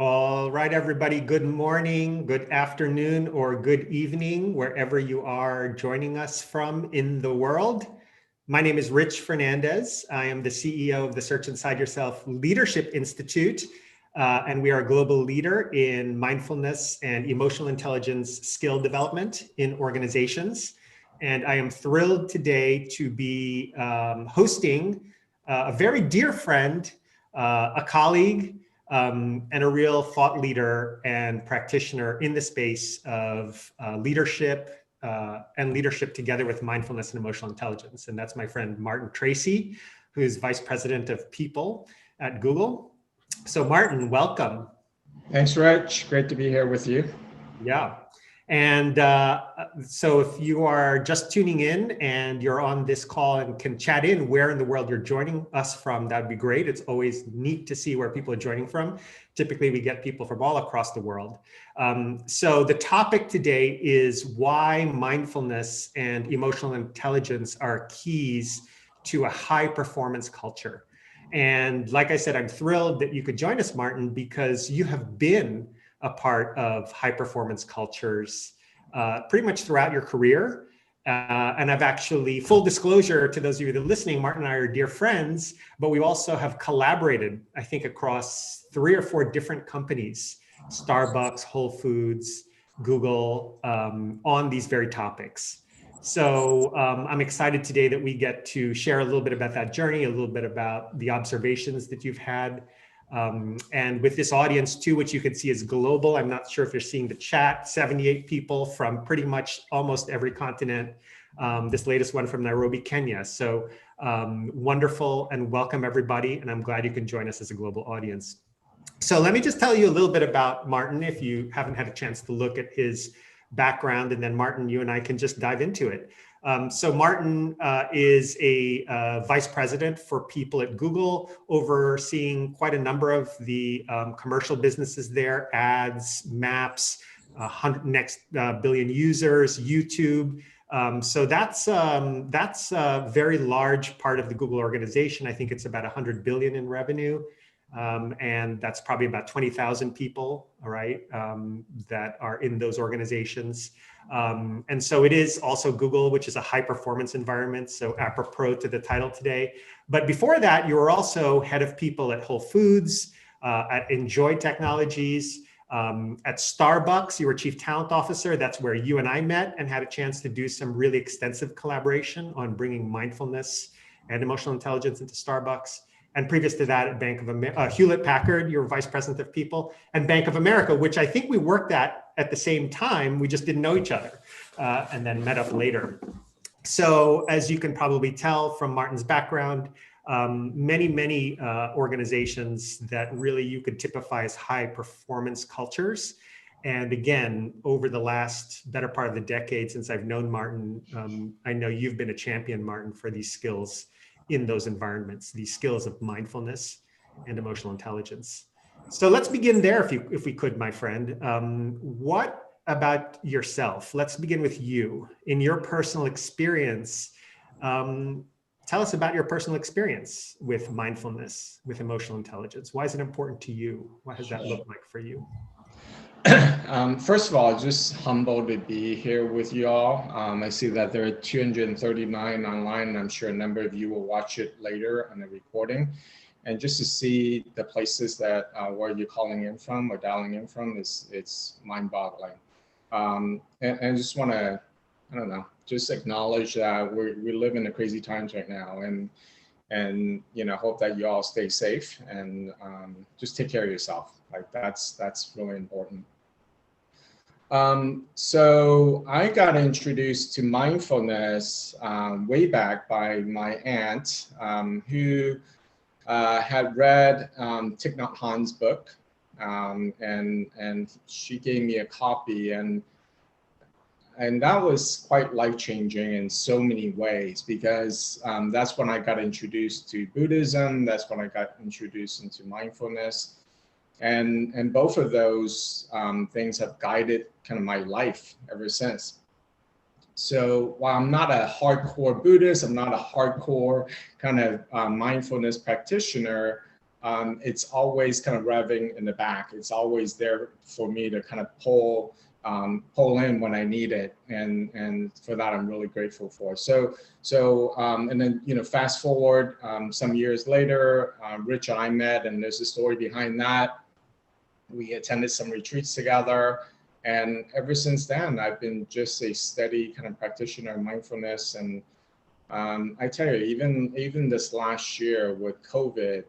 All right, everybody, good morning, good afternoon, or good evening, wherever you are joining us from in the world. My name is Rich Fernandez. I am the CEO of the Search Inside Yourself Leadership Institute, and we are a global leader in mindfulness and emotional intelligence skill development in organizations. And I am thrilled today to be hosting a very dear friend, a colleague, and a real thought leader and practitioner in the space of leadership and leadership together with mindfulness and emotional intelligence. And that's my friend, Martin Tracey, who's Vice President of People at Google. So Martin, welcome. Thanks, Rich. Great to be here with you. Yeah. And so if you are just tuning in and you're on this call and can chat in where in the world you're joining us from, that'd be great. It's always neat to see where people are joining from. Typically, we get people from all across the world. So the topic today is why mindfulness and emotional intelligence are keys to a high performance culture. And like I said, I'm thrilled that you could join us, Martin, because you have been a part of high performance cultures pretty much throughout your career. And I've actually, full disclosure to those of you that are listening, Martin and I are dear friends, but we also have collaborated, I think, across 3 or 4 different companies, Starbucks, Whole Foods, Google, on these very topics. So I'm excited today that we get to share a little bit about that journey, a little bit about the observations that you've had. And with this audience too, which you can see is global. I'm not sure if you're seeing the chat, 78 people from pretty much almost every continent. This latest one from Nairobi, Kenya. So wonderful and welcome everybody. And I'm glad you can join us as a global audience. So let me just tell you a little bit about Martin if you haven't had a chance to look at his background, and then Martin, you and I can just dive into it. So Martin is a vice president for people at Google, overseeing quite a number of the commercial businesses there, ads, maps, next billion users, YouTube. So that's a very large part of the Google organization. I think it's about 100 billion in revenue. And that's probably about 20,000 people, all right, that are in those organizations. And so it is also Google, which is a high performance environment. So apropos to the title today. But before that, you were also head of people at Whole Foods, at Enjoy Technologies, at Starbucks. You were chief talent officer. That's where you and I met and had a chance to do some really extensive collaboration on bringing mindfulness and emotional intelligence into Starbucks. And previous to that, at Bank of Hewlett Packard, you were vice president of people, and Bank of America, which I think we worked at the same time. We just didn't know each other, and then met up later. So as you can probably tell from Martin's background, many organizations that really you could typify as high performance cultures. And again, over the last better part of the decade since I've known Martin, I know you've been a champion, Martin, for these skills in those environments, these skills of mindfulness and emotional intelligence. So let's begin there, if we could, my friend. What about yourself? Let's begin with you. In your personal experience, tell us about your personal experience with mindfulness, with emotional intelligence. Why is it important to you? What does that look like for you? First of all, just humbled to be here with you all. I see that there are 239 online, and I'm sure a number of you will watch it later on the recording. And just to see the places that where you're calling in from or dialing in from, it's mind-boggling. And I just want to, I don't know, just acknowledge that we live in the crazy times right now, and you know, hope that you all stay safe and just take care of yourself. Like that's really important. So I got introduced to mindfulness way back by my aunt, who had read Thich Nhat Hanh's book, and she gave me a copy, and that was quite life-changing in so many ways, because that's when I got introduced to Buddhism. That's when I got introduced into mindfulness. And both of those things have guided kind of my life ever since. So while I'm not a hardcore Buddhist, I'm not a hardcore kind of mindfulness practitioner, it's always kind of revving in the back. It's always there for me to kind of pull in when I need it, and for that I'm really grateful for. And then fast forward some years later, Rich and I met, and there's a story behind that. We attended some retreats together, and ever since then I've been just a steady kind of practitioner of mindfulness. And I tell you, even this last year with COVID,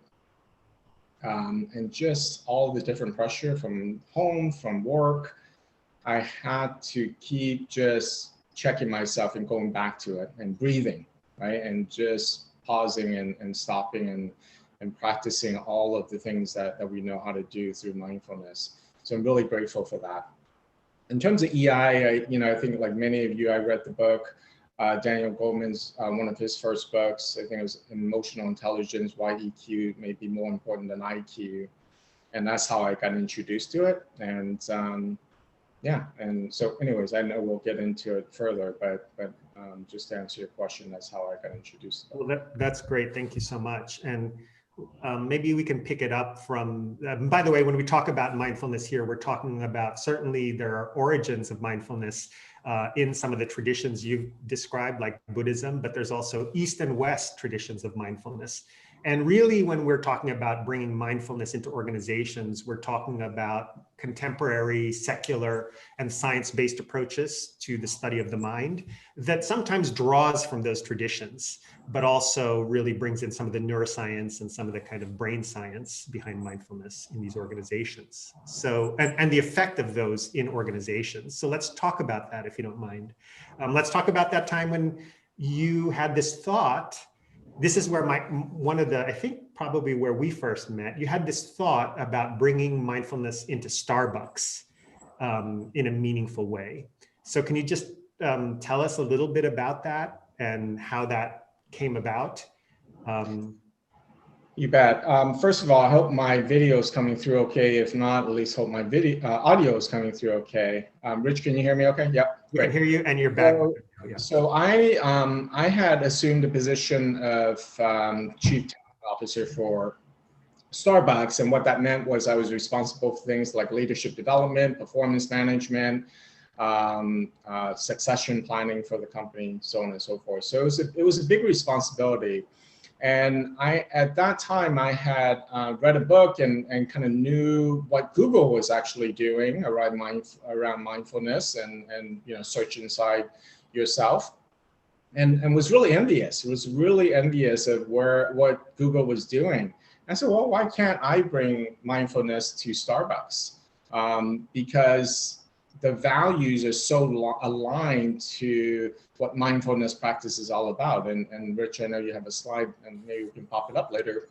and just all the different pressure from home, from work, I had to keep just checking myself and going back to it and breathing, right? And just pausing and stopping and practicing all of the things that we know how to do through mindfulness. So I'm really grateful for that. In terms of EI, I think like many of you, I read the book, Daniel Goleman's, one of his first books. I think it was Emotional Intelligence, Why EQ may be more important than IQ. And that's how I got introduced to it. And yeah, and so anyways, I know we'll get into it further, but just to answer your question, that's how I got introduced. Well, that's great. Thank you so much. And maybe we can pick it up from, by the way, when we talk about mindfulness here, we're talking about, certainly there are origins of mindfulness in some of the traditions you've described, like Buddhism, but there's also East and West traditions of mindfulness. And really, when we're talking about bringing mindfulness into organizations, we're talking about contemporary, secular, and science-based approaches to the study of the mind that sometimes draws from those traditions, but also really brings in some of the neuroscience and some of the kind of brain science behind mindfulness in these organizations. So, and the effect of those in organizations. So let's talk about that, if you don't mind. Let's talk about that time when you had this thought. This is where I think probably where we first met. You had this thought about bringing mindfulness into Starbucks in a meaningful way. So can you just tell us a little bit about that and how that came about? You bet. First of all, I hope my video is coming through okay. If not, at least hope my audio is coming through okay. Rich, can you hear me okay? Yep. I can hear you, and you're back. So I had assumed the position of Chief Talent Officer for Starbucks, and what that meant was I was responsible for things like leadership development, performance management, succession planning for the company, so on and so forth. So it was a big responsibility. And at that time, I had read a book and kind of knew what Google was actually doing around mindfulness and search inside yourself, and was really envious. It was really envious of what Google was doing. I said, well, why can't I bring mindfulness to Starbucks? Because the values are so aligned to what mindfulness practice is all about. And Rich, I know you have a slide, and maybe we can pop it up later.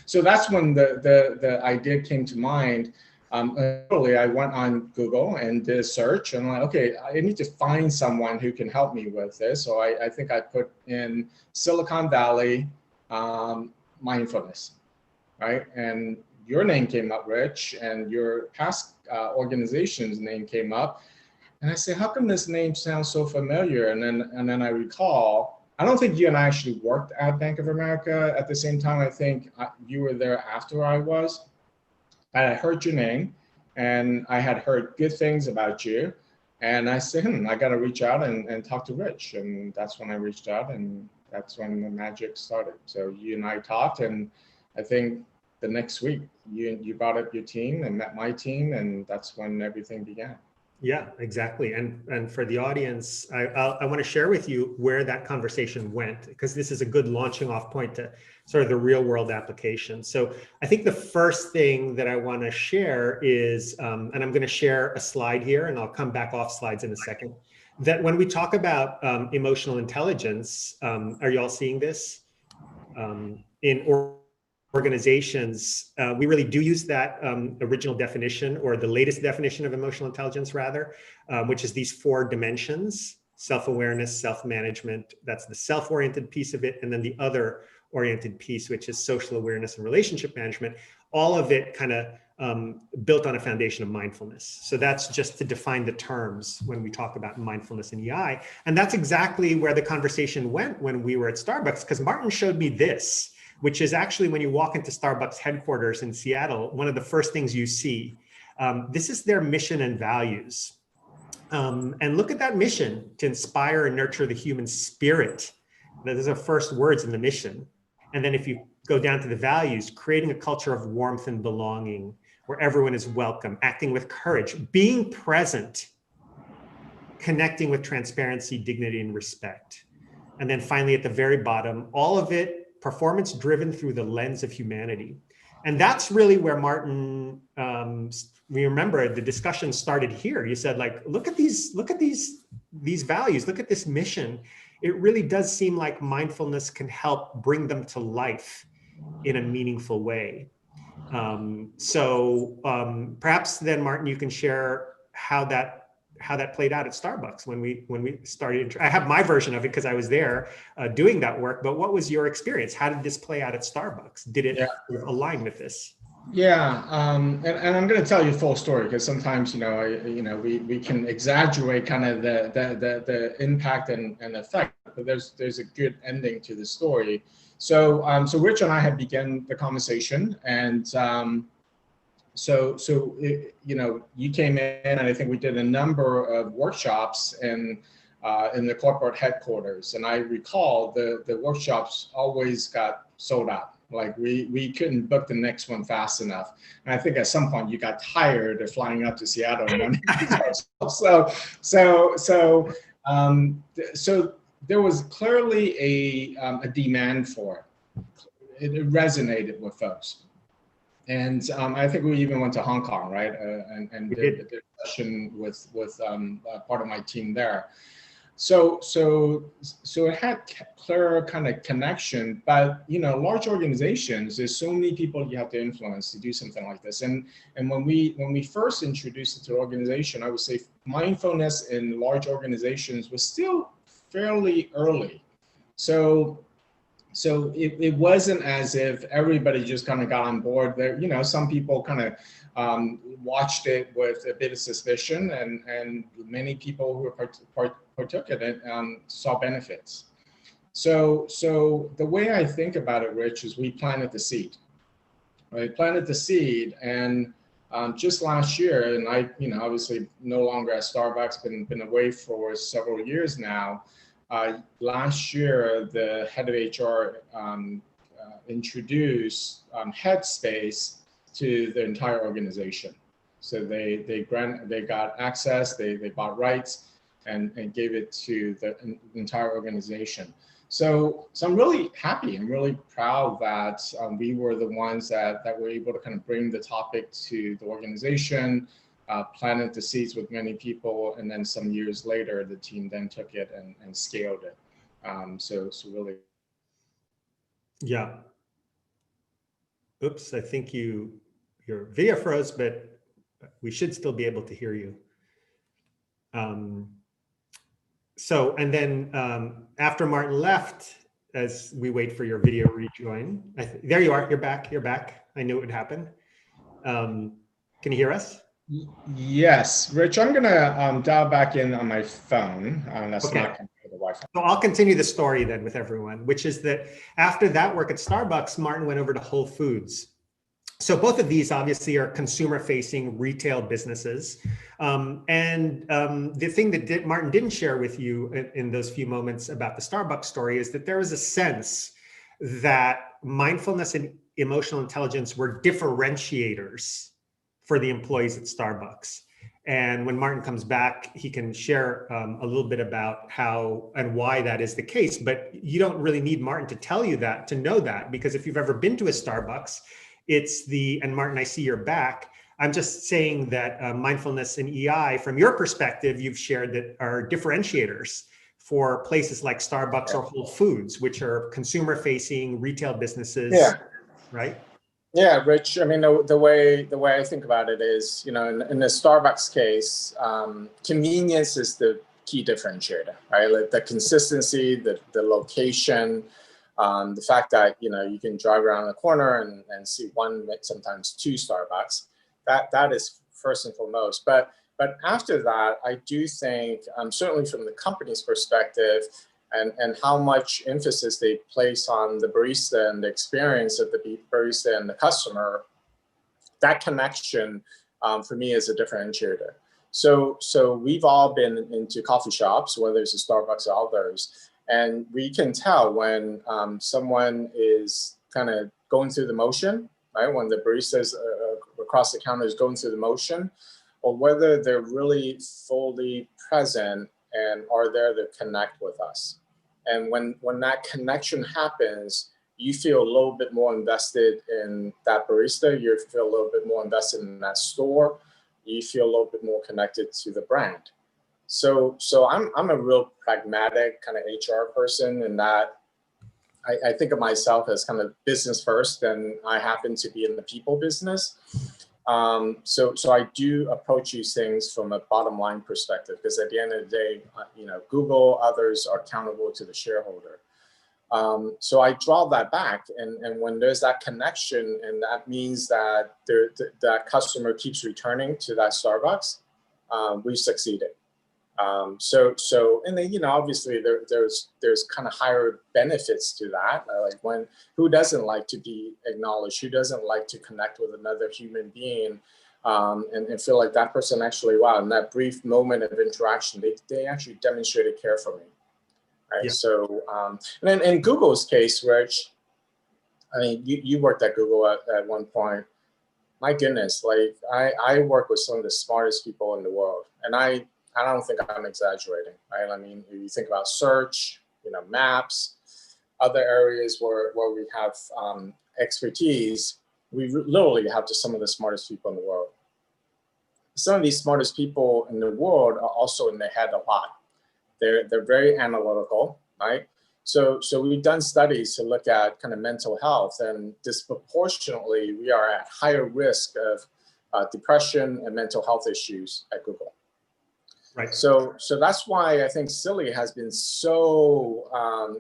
So that's when the idea came to mind. Literally, I went on Google and did a search, and I'm like, okay, I need to find someone who can help me with this. So I think I put in Silicon Valley mindfulness, right? And your name came up, Rich, and your past organization's name came up. And I said, how come this name sounds so familiar? And then I recall, I don't think you and I actually worked at Bank of America at the same time. I think you were there after I was. I had heard your name, and I had heard good things about you. And I said, I got to reach out and talk to Rich. And that's when I reached out, and that's when the magic started. So you and I talked, and I think the next week you brought up your team and met my team, and that's when everything began. Yeah, exactly. And for the audience, I want to share with you where that conversation went, because this is a good launching off point to sort of the real world application. So I think the first thing that I want to share is, and I'm going to share a slide here, and I'll come back off slides in a second, that when we talk about emotional intelligence, are you all seeing this? In organizations, we really do use that original definition, or the latest definition of emotional intelligence rather, which is these 4 dimensions: self-awareness, self-management, that's the self-oriented piece of it, and then the other oriented piece, which is social awareness and relationship management, all of it kind of built on a foundation of mindfulness. So that's just to define the terms when we talk about mindfulness and EI. And that's exactly where the conversation went when we were at Starbucks, because Martin showed me this. which is actually when you walk into Starbucks headquarters in Seattle, one of the first things you see. This is their mission and values. And look at that mission: to inspire and nurture the human spirit. Those are the first words in the mission. And then if you go down to the values, creating a culture of warmth and belonging where everyone is welcome, acting with courage, being present, connecting with transparency, dignity, and respect. And then finally, at the very bottom, all of it performance driven through the lens of humanity. And that's really where Martin, we remember the discussion started here. You said, like, look at these values, look at this mission. It really does seem like mindfulness can help bring them to life in a meaningful way. Perhaps then, Martin, you can share how that played out at Starbucks when we started. I have my version of it because I was there doing that work. But what was your experience? How did this play out at Starbucks? Did it align with this? Yeah, and I'm going to tell you a full story because sometimes we can exaggerate kind of the impact and effect, but there's a good ending to the story. So Rich and I had begun the conversation, and you came in, and I think we did a number of workshops in the corporate headquarters, and I recall the workshops always got sold out. Like we couldn't book the next one fast enough. And I think at some point you got tired of flying up to Seattle and running. So there was clearly a demand for it. It resonated with folks. And I think we even went to Hong Kong, right? And did a discussion with part of my team there. So it had clear kind of connection, but large organizations, there's so many people you have to influence to do something like this. And when we first introduced it to the organization, I would say mindfulness in large organizations was still fairly early. So it wasn't as if everybody just kind of got on board. There, some people kind of watched it with a bit of suspicion, and many people who partook in it saw benefits. So the way I think about it, Rich, is we planted the seed. Right, planted the seed, and just last year, and I, obviously no longer at Starbucks, been away for several years now. Last year, the head of HR introduced Headspace to the entire organization. So they got access, they bought rights, and gave it to the entire organization. So I'm really happy and really proud that we were the ones that were able to kind of bring the topic to the organization, planted the seeds with many people, and then some years later, the team then took it and scaled it. So really. Yeah. Oops, I think your video froze, but we should still be able to hear you. And then after Martin left, as we wait for your video rejoin, there you are, you're back. I knew it would happen. Can you hear us? Yes, Rich, I'm gonna dial back in on my phone. That's okay. Not connected to the Wi-Fi. So I'll continue the story then with everyone, which is that after that work at Starbucks, Martin went over to Whole Foods. So both of these obviously are consumer-facing retail businesses. The thing that Martin didn't share with you in those few moments about the Starbucks story is that there was a sense that mindfulness and emotional intelligence were differentiators for the employees at Starbucks. And when Martin comes back, he can share a little bit about how and why that is the case. But you don't really need Martin to tell you that, to know that, because if you've ever been to a Starbucks, and Martin, I see you're back. I'm just saying that mindfulness and EI, from your perspective, you've shared that are differentiators for places like Starbucks or Whole Foods, which are consumer-facing retail businesses, right? Yeah, Rich. I mean, the way I think about it is, in the Starbucks case, convenience is the key differentiator, right? Like the consistency, the location, the fact that you can drive around the corner and see one, sometimes two Starbucks. That is first and foremost. But after that, I do think, certainly from the company's perspective, and how much emphasis they place on the barista and the experience of the barista and the customer, that connection for me is a differentiator. So we've all been into coffee shops, whether it's a Starbucks or others, and we can tell when someone is kind of going through the motion, right? When the baristas across the counter is going through the motion, or whether they're really fully present and are there to connect with us. And when that connection happens, you feel a little bit more invested in that barista, you feel a little bit more invested in that store, you feel a little bit more connected to the brand. So I'm a real pragmatic kind of HR person, in that I think of myself as kind of business first, and I happen to be in the people business. So I do approach these things from a bottom line perspective, because at the end of the day, Google, others are accountable to the shareholder. So I draw that back, and when there's that connection, and that means that that customer keeps returning to that Starbucks, we've succeeded. And then, obviously there's kind of higher benefits to that. Like who doesn't like to be acknowledged? Who doesn't like to connect with another human being and feel like that person actually, wow, in that brief moment of interaction, they actually demonstrated care for me. Right. Yeah. So, and then in Google's case, Rich, I mean, you worked at Google at one point. My goodness, like I work with some of the smartest people in the world, and I don't think I'm exaggerating, right? I mean, if you think about search, maps, other areas where we have expertise, we literally have some of the smartest people in the world. Some of these smartest people in the world are also in their head a lot. They're very analytical, right? So we've done studies to look at kind of mental health, and disproportionately, we are at higher risk of depression and mental health issues at Google. Right. So that's why I think SIYLI has been so,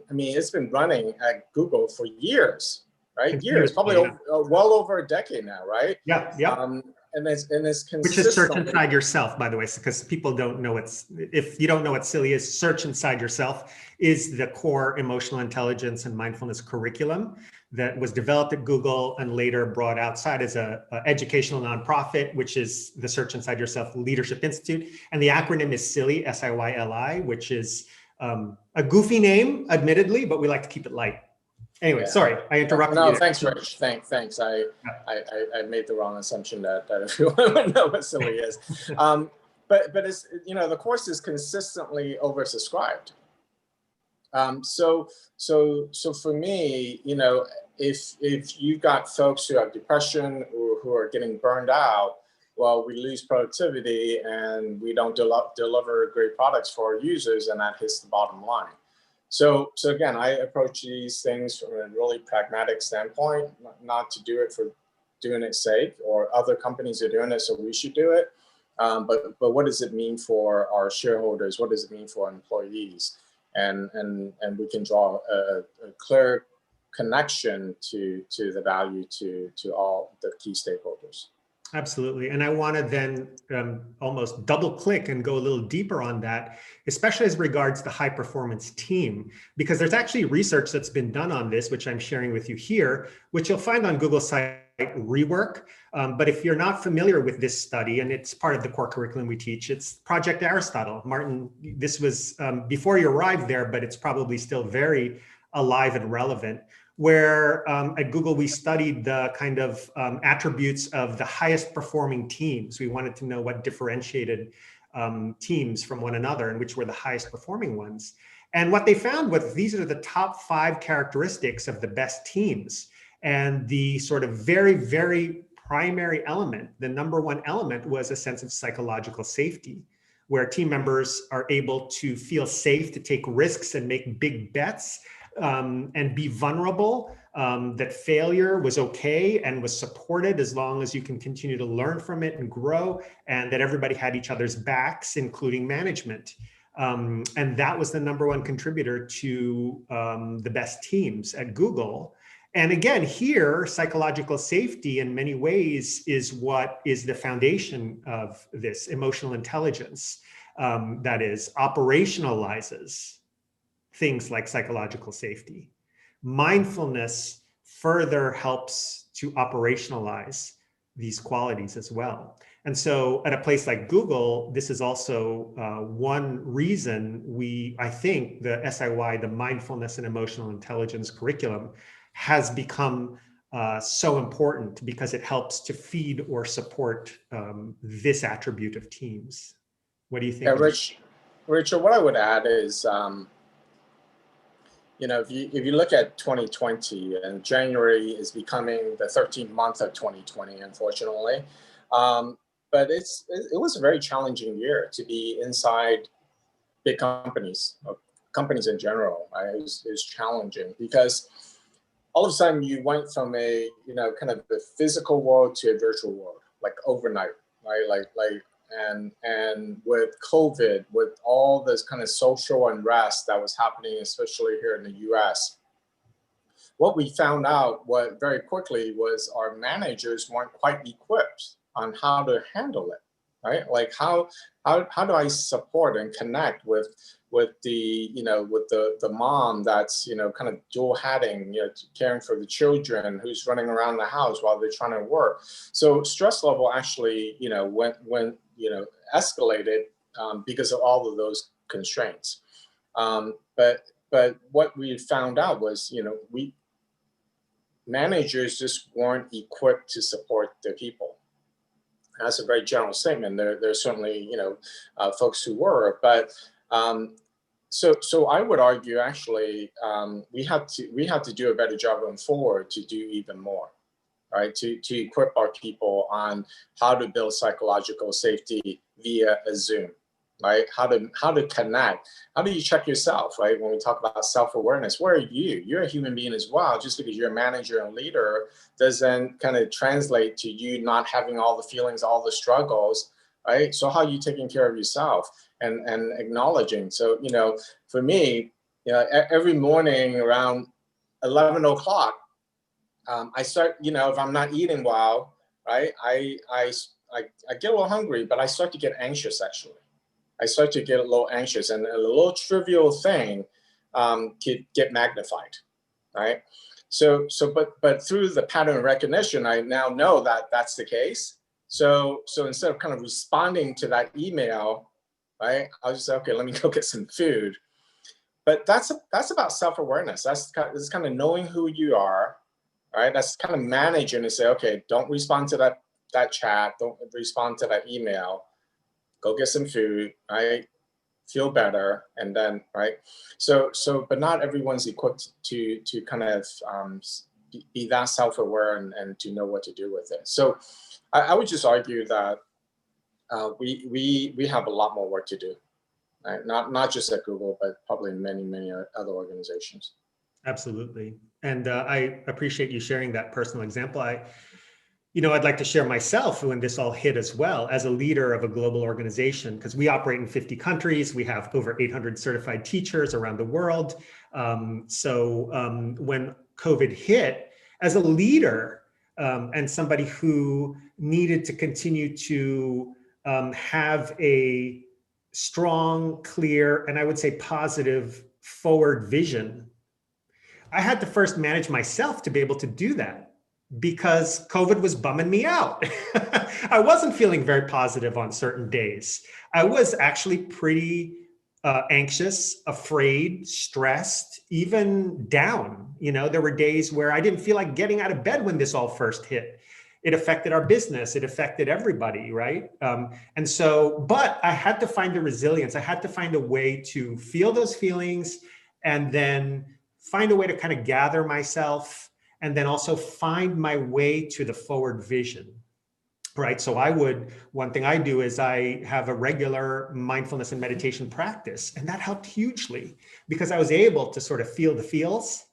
it's been running at Google for years, right? Years, probably well over a decade now, right? Yeah, yeah. And it's consistent. Which is search inside yourself, by the way, because people don't know if you don't know what SIYLI is, search inside yourself is the core emotional intelligence and mindfulness curriculum that was developed at Google and later brought outside as a educational nonprofit, which is the Search Inside Yourself Leadership Institute. And the acronym is SIYLI, SIYLI, which is a goofy name, admittedly, but we like to keep it light. Anyway, yeah. Sorry, I interrupted you. No, thanks, Rich. Thanks. I made the wrong assumption that everyone would know what SIYLI is. But it's, the course is consistently oversubscribed. So for me, if you've got folks who have depression or who are getting burned out, well, we lose productivity and we don't deliver great products for our users, and that hits the bottom line. So again, I approach these things from a really pragmatic standpoint, not to do it for doing its sake, or other companies are doing it, so we should do it. But what does it mean for our shareholders? What does it mean for our employees? And we can draw a clear connection to the value to all the key stakeholders. Absolutely. And I want to then almost double click and go a little deeper on that, especially as regards the high performance team, because there's actually research that's been done on this, which I'm sharing with you here, which you'll find on Google's site Rework. But if you're not familiar with this study, and it's part of the core curriculum we teach, it's Project Aristotle. Martin, this was before you arrived there, but it's probably still very alive and relevant, where at Google, we studied the kind of attributes of the highest performing teams. We wanted to know what differentiated teams from one another and which were the highest performing ones. And what they found was these are the top 5 characteristics of the best teams. And the sort of very, very primary element, the number one element, was a sense of psychological safety, where team members are able to feel safe to take risks and make big bets and be vulnerable, that failure was okay and was supported as long as you can continue to learn from it and grow, and that everybody had each other's backs, including management. And that was the number one contributor to the best teams at Google. And again, here, psychological safety in many ways is what is the foundation of this emotional intelligence that is operationalizes things like psychological safety. Mindfulness further helps to operationalize these qualities as well. And so at a place like Google, this is also one reason I think the SIY, the Mindfulness and Emotional Intelligence curriculum, has become so important because it helps to feed or support this attribute of teams. What do you think? Yeah, Richard, what I would add is, if you look at 2020, and January is becoming the 13th month of 2020, unfortunately. But it was a very challenging year to be inside big companies, or companies in general. Right? It was challenging because all of a sudden you went from a kind of the physical world to a virtual world, like overnight, right? And with COVID, with all this kind of social unrest that was happening, especially here in the US, what we found out very quickly was our managers weren't quite equipped on how to handle it, right? Like how do I support and connect with the mom that's kind of dual hatting, caring for the children, who's running around the house while they're trying to work. So stress level actually went escalated because of all of those constraints. But what we found out was managers just weren't equipped to support their people. That's a very general statement. There's certainly folks who were, but so I would argue actually we have to do a better job going forward to do even more, right? To equip our people on how to build psychological safety via a Zoom, right? How to connect. How do you check yourself, right? When we talk about self-awareness, where are you? You're a human being as well. Just because you're a manager and leader doesn't kind of translate to you not having all the feelings, all the struggles, right? So how are you taking care of yourself and acknowledging? So, for me, every morning around 11 o'clock, I start, if I'm not eating well, right, I get a little hungry, but I start to get anxious actually. I start to get a little anxious, and a little trivial thing could get magnified, right? So, but through the pattern recognition, I now know that that's the case. So instead of kind of responding to that email, right, I'll just say, okay, let me go get some food. But that's about self-awareness. That's kind of knowing who you are, right? That's kind of managing and say, okay, don't respond to that chat, don't respond to that email. Go get some food, right? Feel better, and then, right? So, but not everyone's equipped to kind of be that self-aware and to know what to do with it. So, I would just argue that we have a lot more work to do, right? Not just at Google, but probably in many other organizations. Absolutely, and I appreciate you sharing that personal example. I'd like to share myself when this all hit as well as a leader of a global organization, because we operate in 50 countries. We have over 800 certified teachers around the world. So when COVID hit, as a leader and somebody who needed to continue to have a strong, clear, and I would say positive forward vision, I had to first manage myself to be able to do that, because COVID was bumming me out. I wasn't feeling very positive on certain days. I was actually pretty anxious, afraid, stressed, even down. There were days where I didn't feel like getting out of bed when this all first hit. It affected our business. It affected everybody, right? But I had to find the resilience. I had to find a way to feel those feelings and then find a way to kind of gather myself, and then also find my way to the forward vision, right? So one thing I do is I have a regular mindfulness and meditation practice, and that helped hugely because I was able to sort of feel the feels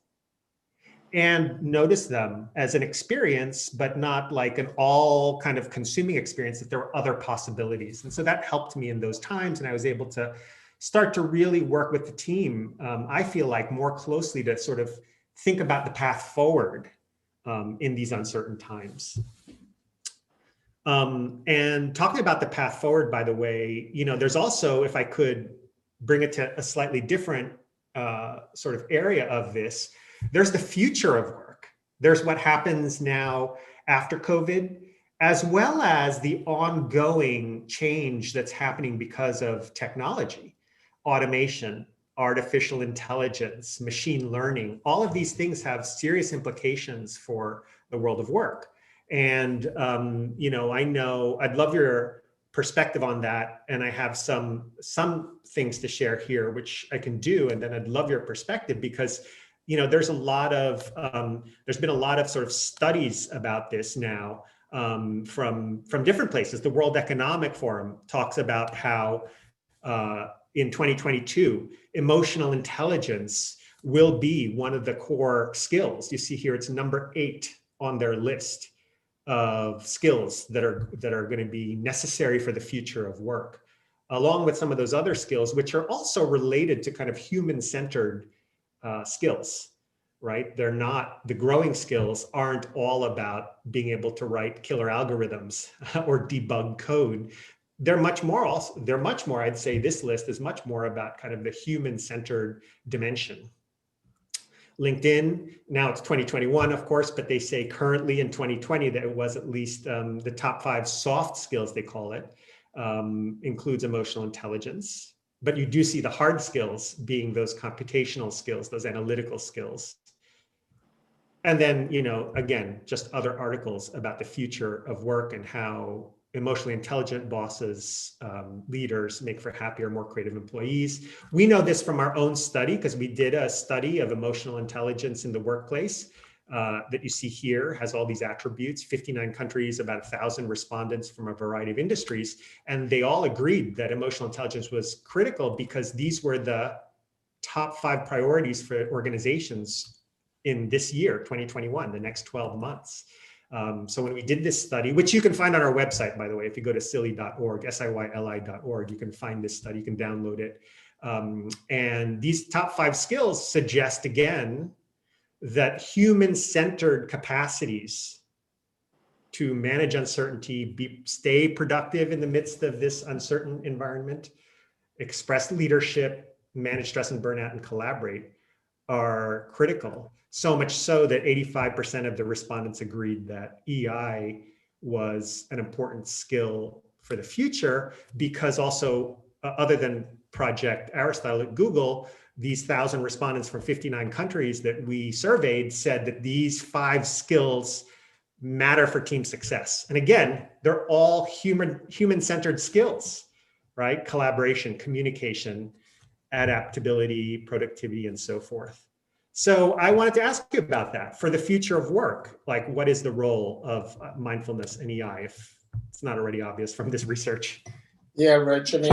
and notice them as an experience, but not like an all kind of consuming experience, that there were other possibilities. And so that helped me in those times, and I was able to start to really work with the team, I feel like, more closely to sort of think about the path forward in these uncertain times. And talking about the path forward, by the way, there's also, if I could bring it to a slightly different sort of area of this. There's the future of work. There's what happens now after COVID, as well as the ongoing change that's happening because of technology, automation, artificial intelligence, machine learning. All of these things have serious implications for the world of work. And, I'd love your perspective on that. And I have some things to share here, which I can do. And then I'd love your perspective because, there's been a lot of sort of studies about this now from different places. The World Economic Forum talks about how in 2022, emotional intelligence will be one of the core skills. You see here, it's number 8 on their list of skills that are going to be necessary for the future of work, along with some of those other skills, which are also related to kind of human-centered skills, right? They're not, the growing skills aren't all about being able to write killer algorithms or debug code. They're much more, I'd say this list is much more about kind of the human-centered dimension. LinkedIn, now it's 2021, of course, but they say currently in 2020 that it was at least the top 5 soft skills, they call it, includes emotional intelligence. But you do see the hard skills being those computational skills, those analytical skills. And then, again, just other articles about the future of work and how emotionally intelligent bosses, leaders make for happier, more creative employees. We know this from our own study because we did a study of emotional intelligence in the workplace that you see here, has all these attributes, 59 countries, about 1,000 respondents from a variety of industries. And they all agreed that emotional intelligence was critical because these were the top 5 priorities for organizations in this year, 2021, the next 12 months. So when we did this study, which you can find on our website, by the way, if you go to SIYLI.org, SIYLI.org, you can find this study, you can download it. And these top 5 skills suggest, again, that human-centered capacities to manage uncertainty, stay productive in the midst of this uncertain environment, express leadership, manage stress and burnout, and collaborate are critical. So much so that 85% of the respondents agreed that EI was an important skill for the future because also, other than Project Aristotle at Google, these 1,000 respondents from 59 countries that we surveyed said that these 5 skills matter for team success. And again, they're all human-centered skills, right? Collaboration, communication, adaptability, productivity, and so forth. So I wanted to ask you about that for the future of work. Like, what is the role of mindfulness and EI, if it's not already obvious from this research? Yeah, Rich. I mean,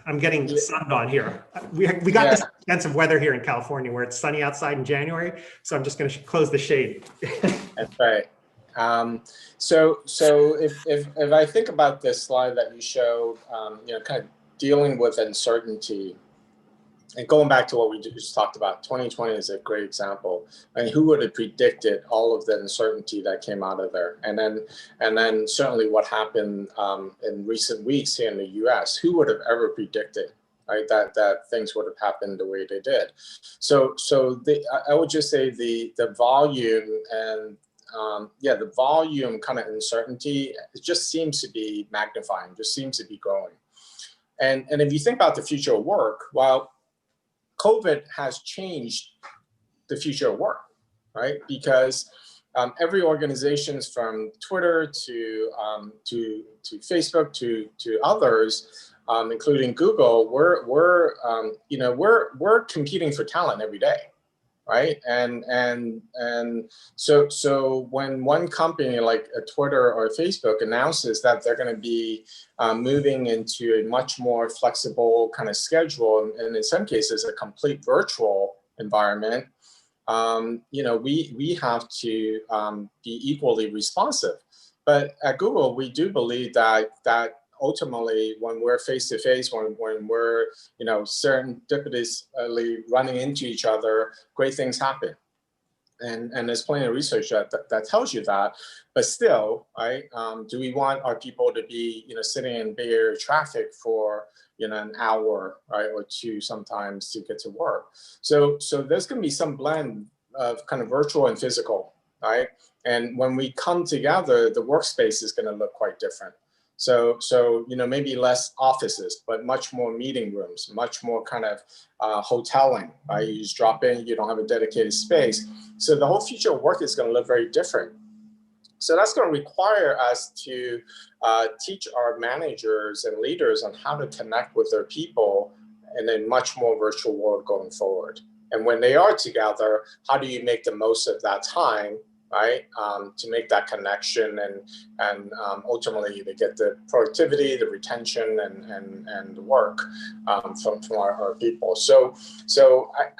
I'm getting sunned on here. We got this expensive weather here in California where it's sunny outside in January. So I'm just going to close the shade. That's right. So if I think about this slide that you showed, kind of dealing with uncertainty, and going back to what we just talked about, 2020 is a great example. I mean, who would have predicted all of the uncertainty that came out of there? And then certainly what happened in recent weeks here in the U.S. Who would have ever predicted, right, that things would have happened the way they did? So I would just say the volume and the volume kind of uncertainty, it just seems to be magnifying, just seems to be growing. And if you think about the future of work, well, COVID has changed the future of work, right? Because every organizations from Twitter to Facebook to others, including Google, we're competing for talent every day, right? And so when one company like a Twitter or Facebook announces that they're going to be moving into a much more flexible kind of schedule, and in some cases a complete virtual environment, we have to be equally responsive. But at Google, we do believe that ultimately, when we're face to face, when we're serendipitously running into each other, great things happen. And there's plenty of research that tells you that. But still, right? Do we want our people to be sitting in Bay Area traffic for an hour, right, or two sometimes to get to work. So there's going to be some blend of kind of virtual and physical, right? And when we come together, the workspace is going to look quite different. So maybe less offices, but much more meeting rooms, much more kind of hoteling, right? You just drop in, you don't have a dedicated space. So the whole future of work is going to look very different. So that's going to require us to teach our managers and leaders on how to connect with their people in a much more virtual world going forward. And when they are together, how do you make the most of that time, right? To make that connection and ultimately to get the productivity, the retention, and the work from our people. So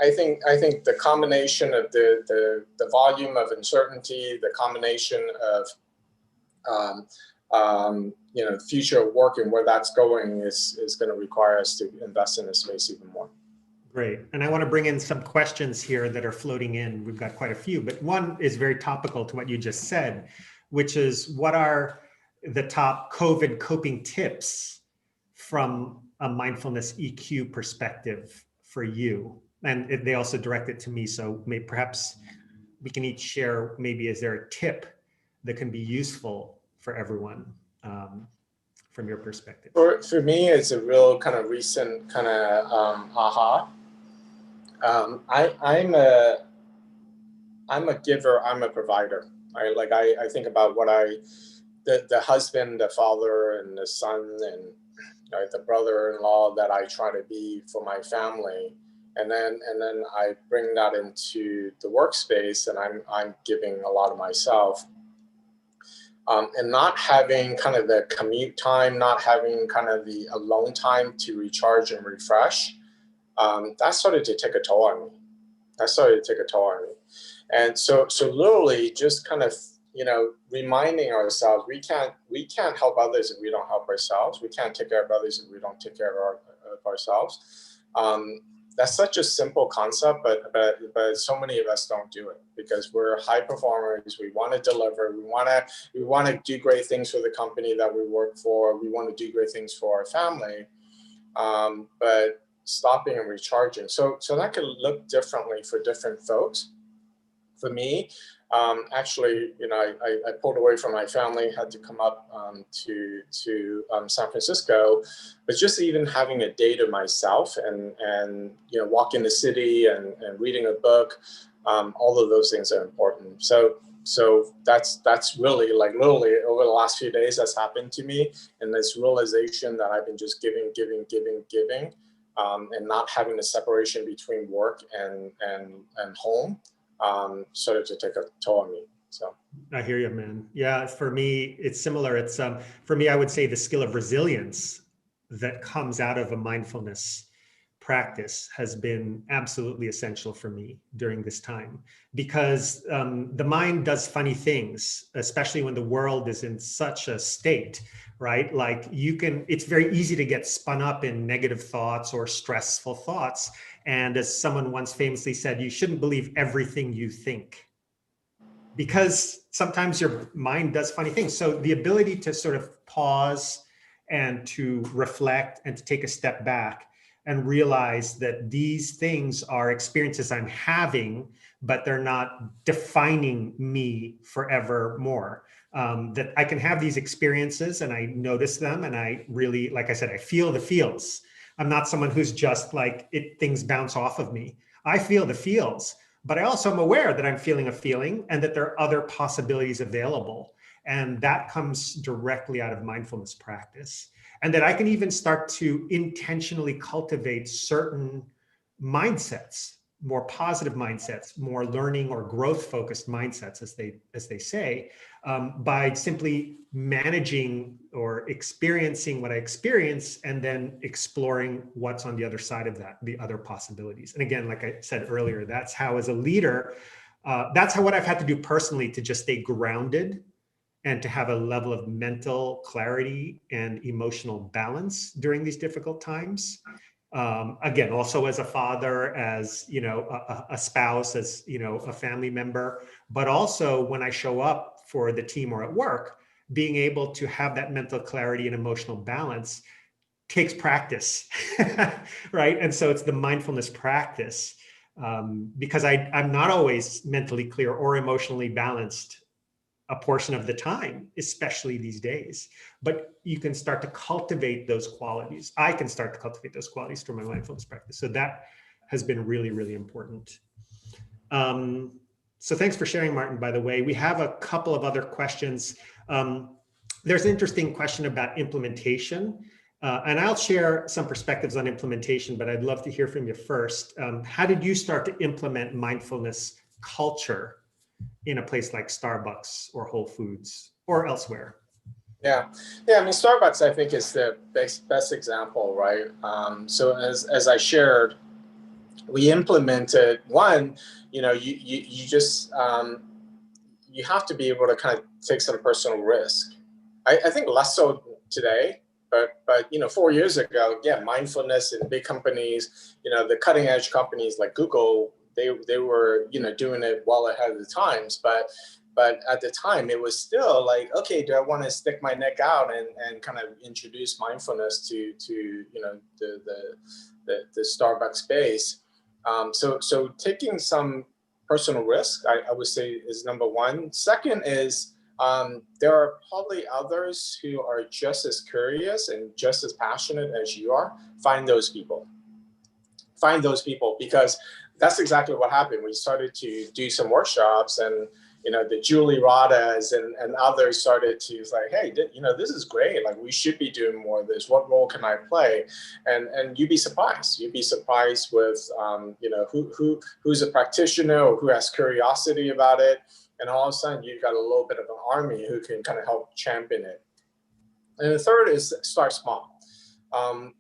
I think the combination of the volume of uncertainty, the combination of future of work and where that's going is going to require us to invest in this space even more. Great. And I want to bring in some questions here that are floating in. We've got quite a few, but one is very topical to what you just said, which is what are the top COVID coping tips from a mindfulness EQ perspective for you? And they also direct it to me. So perhaps we can each share, maybe is there a tip that can be useful for everyone from your perspective? For me, it's a real kind of recent kind of aha. I'm a giver, I'm a provider. Right? Like I think about what the husband, the father, and the son, and right, the brother-in-law that I try to be for my family, and then I bring that into the workspace, and I'm giving a lot of myself. And not having kind of the commute time, not having kind of the alone time to recharge and refresh, that started to take a toll on me. And so literally just kind of, reminding ourselves, we can't help others if we don't help ourselves. We can't take care of others if we don't take care of ourselves. That's such a simple concept, but so many of us don't do it because we're high performers. We want to deliver. We want to do great things for the company that we work for. We want to do great things for our family, but stopping and recharging. So that could look differently for different folks. For me, actually, I pulled away from my family, had to come up to San Francisco, but just even having a day to myself and walking the city and reading a book, all of those things are important. So that's really, like, literally over the last few days that's happened to me, and this realization that I've been just giving, and not having the separation between work and home. Started to take a toll on me. So I hear you, man. Yeah, for me, it's similar. It's for me, I would say the skill of resilience that comes out of a mindfulness practice has been absolutely essential for me during this time, because the mind does funny things, especially when the world is in such a state, right? Like it's very easy to get spun up in negative thoughts or stressful thoughts. And as someone once famously said, you shouldn't believe everything you think, because sometimes your mind does funny things. So the ability to sort of pause and to reflect and to take a step back and realize that these things are experiences I'm having, but they're not defining me forevermore. That I can have these experiences and I notice them, and I really, like I said, I feel the feels. I'm not someone who's just like, things bounce off of me. I feel the feels, but I also am aware that I'm feeling a feeling and that there are other possibilities available. And that comes directly out of mindfulness practice. And that I can even start to intentionally cultivate certain mindsets, more positive mindsets, more learning or growth focused mindsets, as they say, by simply managing or experiencing what I experience and then exploring what's on the other side of that, the other possibilities. And again, like I said earlier, that's how, as a leader, that's how what I've had to do personally to just stay grounded and to have a level of mental clarity and emotional balance during these difficult times. Again, also as a father, as a spouse, as a family member, but also when I show up for the team or at work, being able to have that mental clarity and emotional balance takes practice, right? And so it's the mindfulness practice, because I'm not always mentally clear or emotionally balanced a portion of the time, especially these days. But you can start to cultivate those qualities. I can start to cultivate those qualities through my mindfulness practice. So that has been really, really important. So thanks for sharing, Martin, by the way. We have a couple of other questions. There's an interesting question about implementation. And I'll share some perspectives on implementation, but I'd love to hear from you first. How did you start to implement mindfulness culture in a place like Starbucks or Whole Foods or elsewhere? Yeah. I mean, Starbucks, I think, is the best example, right? So as I shared, we implemented one. You just you have to be able to kind of take some personal risk. I think less so today, but 4 years ago, yeah, mindfulness in big companies, the cutting edge companies like Google, they were doing it well ahead of the times, but at the time it was still like, okay, do I want to stick my neck out and kind of introduce mindfulness to the Starbucks space? So taking some personal risk, I would say, is number one. Second is there are probably others who are just as curious and just as passionate as you are. Find those people. Because that's exactly what happened. We started to do some workshops, and the Julie Radas and others started to say, hey, this is great. Like, we should be doing more of this. What role can I play? And you'd be surprised. You'd be surprised with who's a practitioner or who has curiosity about it. And all of a sudden, you've got a little bit of an army who can kind of help champion it. And the third is start small.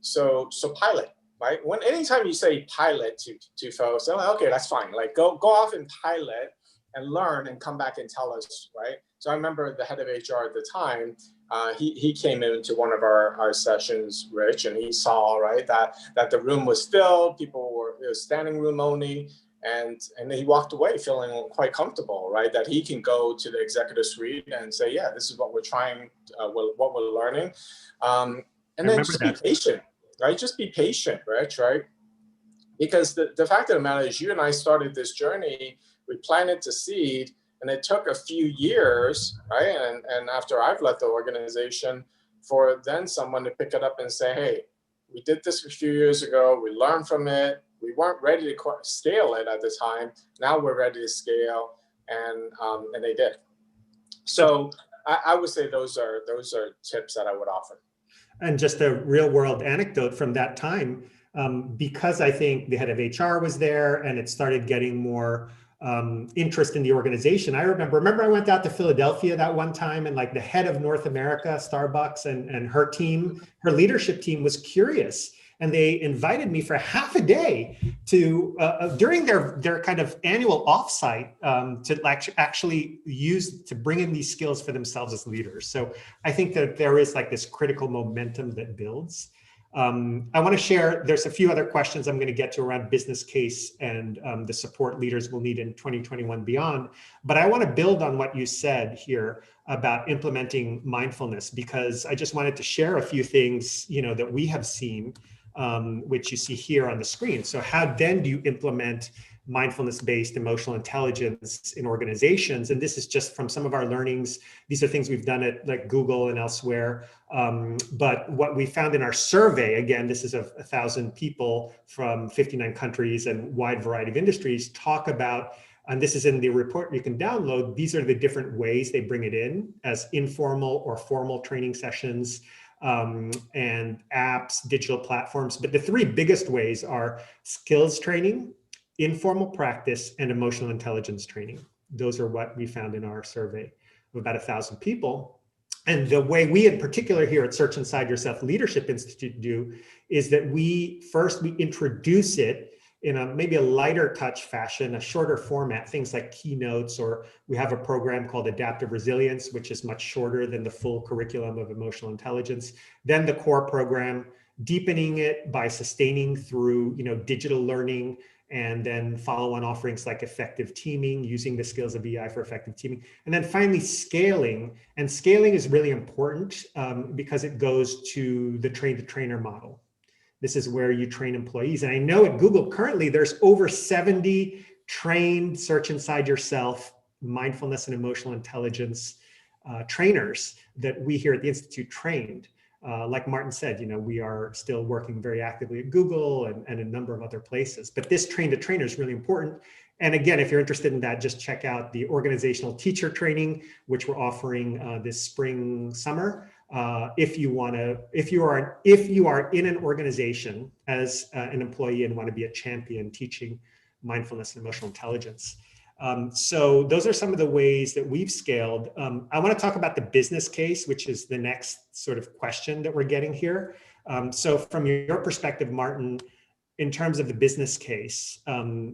So pilot. Right? Anytime you say pilot to folks, they're like, okay, that's fine. Like, go off and pilot and learn and come back and tell us, right? So I remember the head of HR at the time, he came into one of our sessions, Rich, and he saw, right, that the room was filled, it was standing room only, and he walked away feeling quite comfortable, right? That he can go to the executive suite and say, yeah, this is what we're trying, what we're learning. And then just be patient. Right? Just be patient, Rich, right? Because the fact of the matter is, you and I started this journey, we planted the seed, and it took a few years, right? And after I've left the organization, for then someone to pick it up and say, hey, we did this a few years ago, we learned from it, we weren't ready to scale it at the time, now we're ready to scale, and they did. So I would say those are tips that I would offer. And just a real world anecdote from that time, because I think the head of HR was there and it started getting more interest in the organization. I remember I went out to Philadelphia that one time, and like the head of North America, Starbucks, and her leadership team was curious. And they invited me for half a day to, during their kind of annual offsite, to actually bring in these skills for themselves as leaders. So I think that there is like this critical momentum that builds. I want to share, there's a few other questions I'm going to get to around business case and the support leaders will need in 2021 beyond. But I want to build on what you said here about implementing mindfulness, because I just wanted to share a few things, that we have seen, which you see here on the screen. So how then do you implement mindfulness-based emotional intelligence in organizations? And this is just from some of our learnings. These are things we've done at like Google and elsewhere. But what we found in our survey, again, this is of 1,000 people from 59 countries and wide variety of industries, talk about, and this is in the report you can download, these are the different ways they bring it in as informal or formal training sessions, and apps, digital platforms. But the three biggest ways are skills training, informal practice, and emotional intelligence training. Those are what we found in our survey of about 1,000 people. And the way we in particular here at Search Inside Yourself Leadership Institute do is that we introduce it in maybe a lighter touch fashion, a shorter format, things like keynotes, or we have a program called Adaptive Resilience, which is much shorter than the full curriculum of emotional intelligence. Then the core program, deepening it by sustaining through digital learning and then follow-on offerings like effective teaming, using the skills of EI for effective teaming. And then finally, scaling. And scaling is really important because it goes to the train-the-trainer model. This is where you train employees. And I know at Google currently, there's over 70 trained Search Inside Yourself, mindfulness and emotional intelligence trainers that we here at the Institute trained. Like Martin said, we are still working very actively at Google and a number of other places. But this train-to-trainer is really important. And again, if you're interested in that, just check out the organizational teacher training, which we're offering this spring, summer. If you are in an organization as an employee and want to be a champion teaching mindfulness and emotional intelligence. So those are some of the ways that we've scaled. I want to talk about the business case, which is the next sort of question that we're getting here. So from your perspective, Martin, in terms of the business case,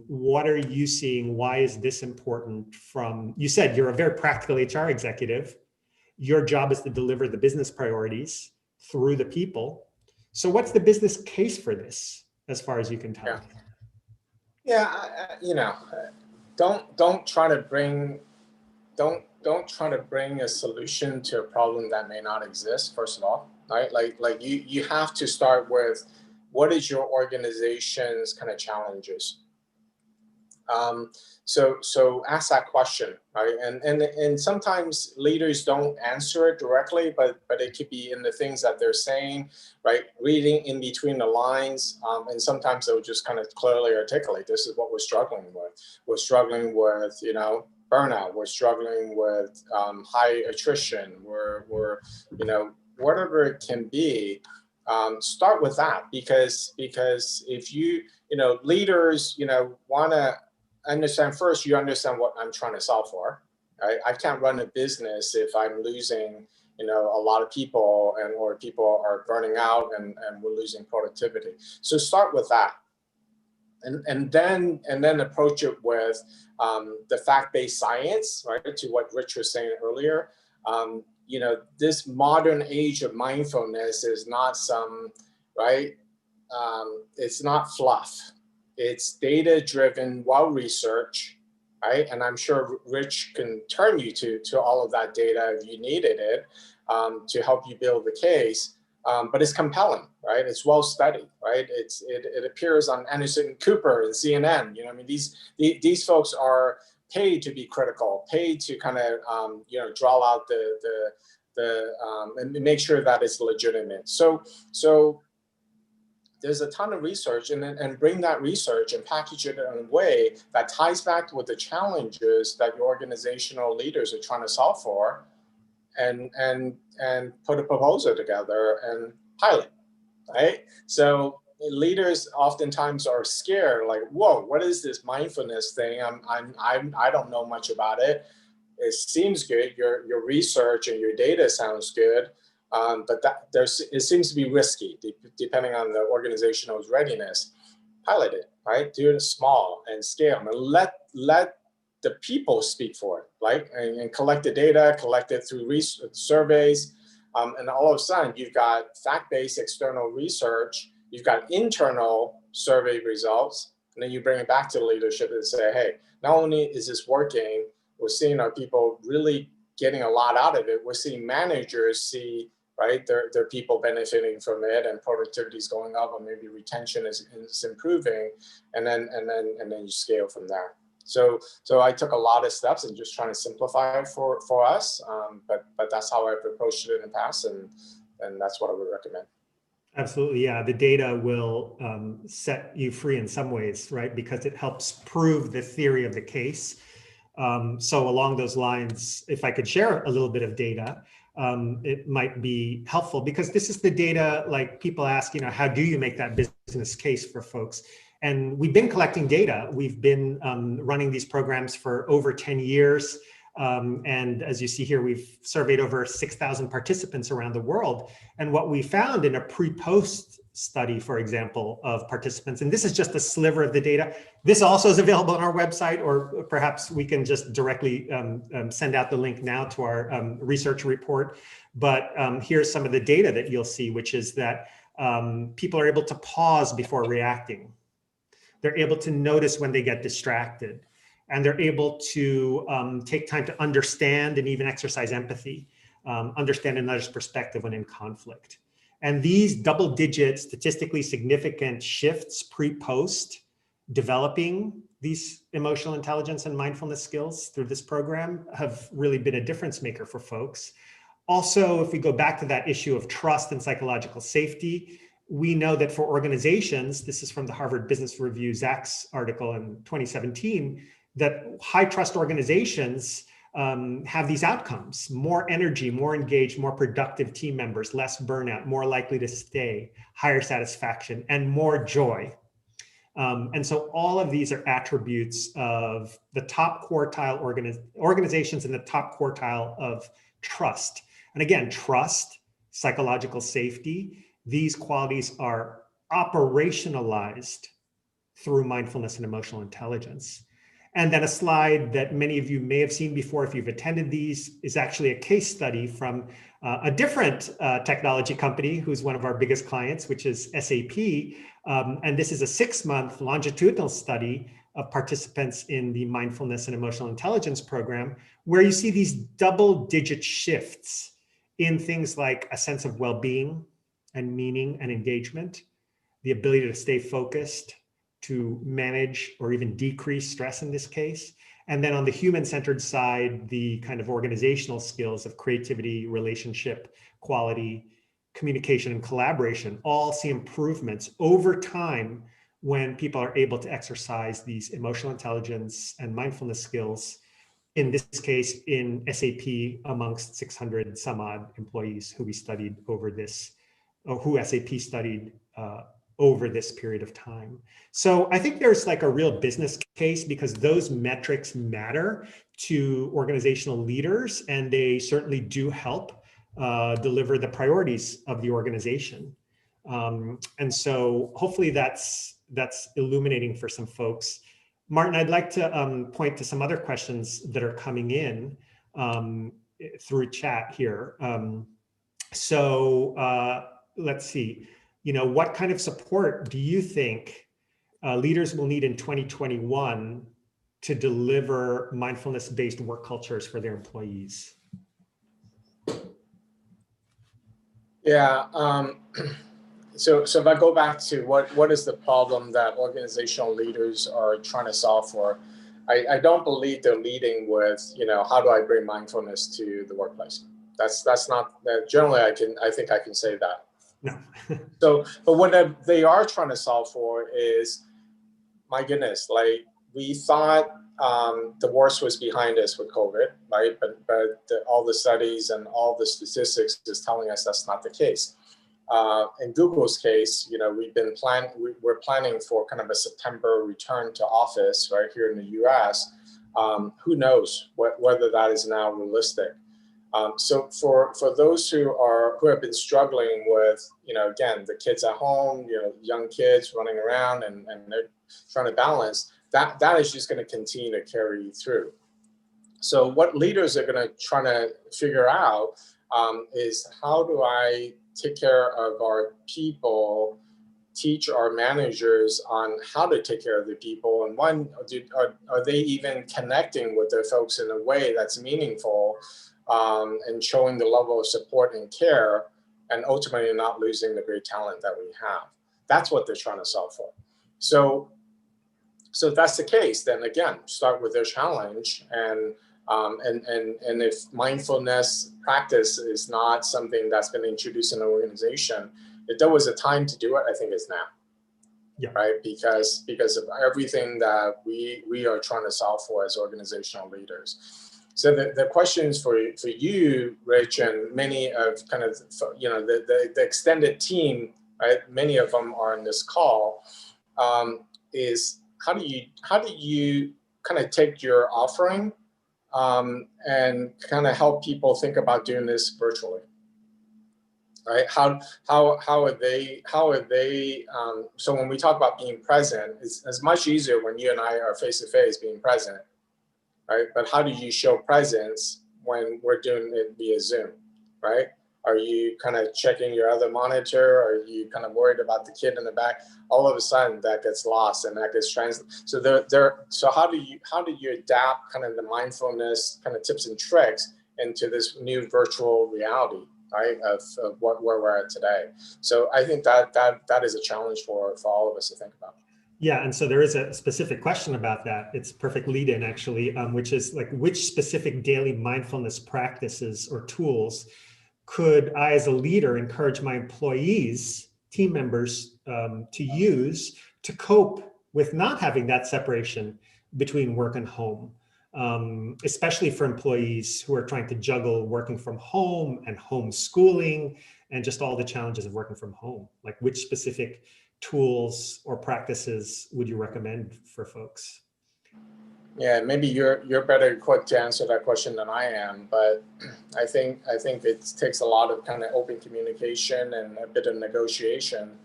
what are you seeing? Why is this important you said you're a very practical HR executive. Your job is to deliver the business priorities through the people. So what's the business case for this, as far as you can tell? Don't try to bring a solution to a problem that may not exist. First of all, right? Like you have to start with what is your organization's kind of challenges. So ask that question, right? And sometimes leaders don't answer it directly, but it could be in the things that they're saying, right? Reading in between the lines, and sometimes they'll just kind of clearly articulate, this is what we're struggling with. We're struggling with, burnout. We're struggling with high attrition. We're whatever it can be. Start with that because if leaders, want to understand first, you understand what I'm trying to solve for. Right? I can't run a business if I'm losing, a lot of people or people are burning out and we're losing productivity. So start with that. And then approach it with the fact-based science, right? To what Rich was saying earlier. This modern age of mindfulness is not it's not fluff. It's data-driven, well-researched, right? And I'm sure Rich can turn you to all of that data if you needed it to help you build the case. But it's compelling, right? It's well-studied, right? It appears on Anderson Cooper and CNN. These folks are paid to be critical, paid to kind of draw out the and make sure that it's legitimate. So there's a ton of research, and bring that research and package it in a way that ties back with the challenges that your organizational leaders are trying to solve for, and put a proposal together and pilot, right? So leaders oftentimes are scared, like, whoa, what is this mindfulness thing? I don't know much about it. It seems good. Your research and your data sounds good. But it seems to be risky depending on the organization's readiness. Pilot it, right? Do it small and scale, and let the people speak for it, right? And collect the data, collect it through surveys, and all of a sudden you've got fact-based external research, you've got internal survey results, and then you bring it back to the leadership and say, hey, not only is this working, we're seeing our people really getting a lot out of it. We're seeing managers see, right, their people benefiting from it, and productivity is going up, or maybe retention is improving, and then you scale from there. So I took a lot of steps and just trying to simplify it for us, but that's how I've approached it in the past, and that's what I would recommend. Absolutely, yeah. The data will set you free in some ways, right? Because it helps prove the theory of the case. So along those lines, if I could share a little bit of data, it might be helpful, because this is the data, like people ask, how do you make that business case for folks? And we've been collecting data. We've been running these programs for over 10 years. And as you see here, we've surveyed over 6,000 participants around the world. And what we found in a pre-post study, for example, of participants, and this is just a sliver of the data. This also is available on our website, or perhaps we can just directly send out the link now to our research report. But here's some of the data that you'll see, which is that people are able to pause before reacting. They're able to notice when they get distracted, and they're able to take time to understand and even exercise empathy, understand another's perspective when in conflict. And these double-digit, statistically significant shifts pre-post developing these emotional intelligence and mindfulness skills through this program have really been a difference maker for folks. Also, if we go back to that issue of trust and psychological safety, we know that for organizations, this is from the Harvard Business Review Zach's article in 2017, that high trust organizations have these outcomes: more energy, more engaged, more productive team members, less burnout, more likely to stay, higher satisfaction, and more joy. And so all of these are attributes of the top quartile organizations in the top quartile of trust. And again, trust, psychological safety, these qualities are operationalized through mindfulness and emotional intelligence. And then a slide that many of you may have seen before if you've attended these is actually a case study from a different technology company who's one of our biggest clients, which is SAP. And this is a 6-month longitudinal study of participants in the mindfulness and emotional intelligence program, where you see these double-digit shifts in things like a sense of well-being and meaning and engagement, the ability to stay focused, to manage or even decrease stress in this case. And then on the human-centered side, the kind of organizational skills of creativity, relationship, quality, communication, and collaboration all see improvements over time when people are able to exercise these emotional intelligence and mindfulness skills, in this case, in SAP amongst 600 some odd employees who we studied over this, or who SAP studied over this period of time. So I think there's like a real business case because those metrics matter to organizational leaders, and they certainly do help deliver the priorities of the organization. And so hopefully that's illuminating for some folks. Martin, I'd like to point to some other questions that are coming in through chat here. Let's see. What kind of support do you think leaders will need in 2021 to deliver mindfulness-based work cultures for their employees? Yeah. So if I go back to what is the problem that organizational leaders are trying to solve for, I don't believe they're leading with, how do I bring mindfulness to the workplace? That's not generally I think I can say that. No. But what they are trying to solve for is, my goodness, like we thought the worst was behind us with COVID, right? But all the studies and all the statistics is telling us that's not the case. In Google's case, we're planning for kind of a September return to office right here in the U.S. Who knows whether that is now realistic? So for those who have been struggling with, again, the kids at home, young kids running around and they're trying to balance, that is just going to continue to carry through. So what leaders are going to try to figure out is, how do I take care of our people, teach our managers on how to take care of the people, and are they even connecting with their folks in a way that's meaningful, and showing the level of support and care, and ultimately not losing the great talent that we have. That's what they're trying to solve for. So if that's the case, then again, start with their challenge, and if mindfulness practice is not something that's been introduced in an organization, if there was a time to do it, I think it's now. Yeah. Right? Because of everything that we are trying to solve for as organizational leaders. So the questions for you, Rich, and many of kind of, the extended team, right? Many of them are in this call, is how do you kind of take your offering and kind of help people think about doing this virtually, right? How are they? So when we talk about being present, it's much easier when you and I are face to face being present. Right? But how do you show presence when we're doing it via Zoom, right? Are you kind of checking your other monitor? Are you kind of worried about the kid in the back? All of a sudden that gets lost and that gets translated. So how do you adapt kind of the mindfulness kind of tips and tricks into this new virtual reality, right, of where we're at today? So I think that is a challenge for all of us to think about. Yeah, and so there is a specific question about that. It's perfect lead in actually, which is like, which specific daily mindfulness practices or tools could I as a leader encourage my employees, team members to use to cope with not having that separation between work and home, especially for employees who are trying to juggle working from home and homeschooling and just all the challenges of working from home? Like, which specific tools or practices would you recommend for folks? Yeah, maybe you're better equipped to answer that question than I am, but I think it takes a lot of kind of open communication and a bit of negotiation,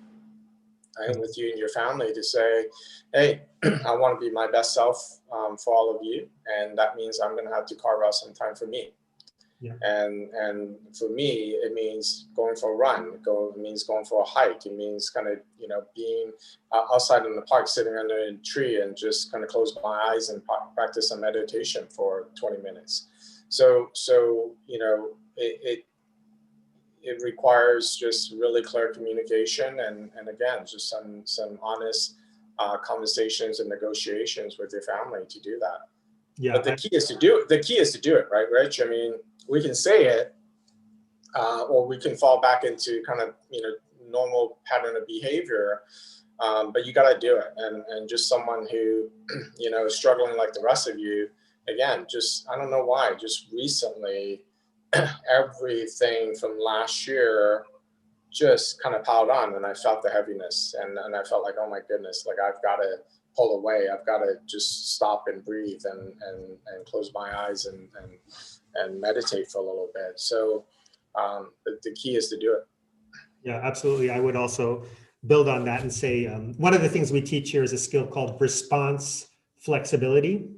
right, with you and your family to say, hey, I want to be my best self for all of you, and that means I'm going to have to carve out some time for me. Yeah. And for me, it means going for a run. It means going for a hike. It means kind of, being outside in the park, sitting under a tree and just kind of close my eyes and practice some meditation for 20 minutes. So it requires just really clear communication and again, just some honest conversations and negotiations with your family to do that. Yeah. But the key is to do it, right, Rich? I mean, we can say it, or we can fall back into kind of, normal pattern of behavior, but you got to do it. And just someone who, is struggling like the rest of you, again, just, I don't know why, just recently, everything from last year just kind of piled on, and I felt the heaviness, and I felt like, oh my goodness, like I've got to pull away. I've got to just stop and breathe and close my eyes and meditate for a little bit. So the key is to do it. Yeah, absolutely. I would also build on that and say, one of the things we teach here is a skill called response flexibility.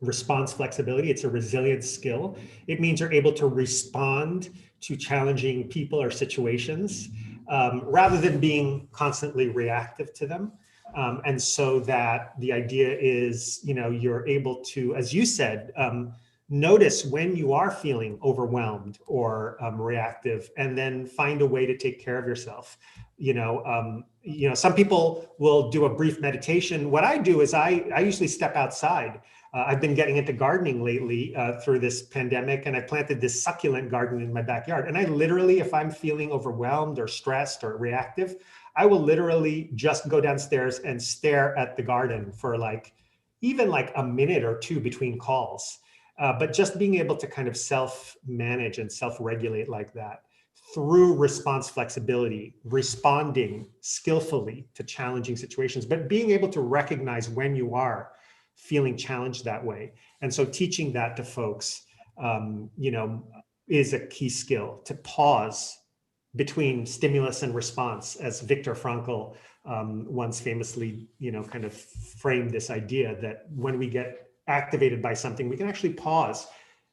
Response flexibility, it's a resilience skill. It means you're able to respond to challenging people or situations rather than being constantly reactive to them. And so that the idea is, you're able to, as you said, notice when you are feeling overwhelmed or reactive, and then find a way to take care of yourself. Some people will do a brief meditation. What I do is I usually step outside. I've been getting into gardening lately through this pandemic, and I planted this succulent garden in my backyard. And I literally, if I'm feeling overwhelmed or stressed or reactive, I will literally just go downstairs and stare at the garden for even a minute or two between calls. But just being able to kind of self-manage and self-regulate like that through response flexibility, responding skillfully to challenging situations, but being able to recognize when you are feeling challenged that way. And so teaching that to folks, is a key skill, to pause between stimulus and response, as Viktor Frankl once famously, kind of framed this idea that when we get activated by something, we can actually pause,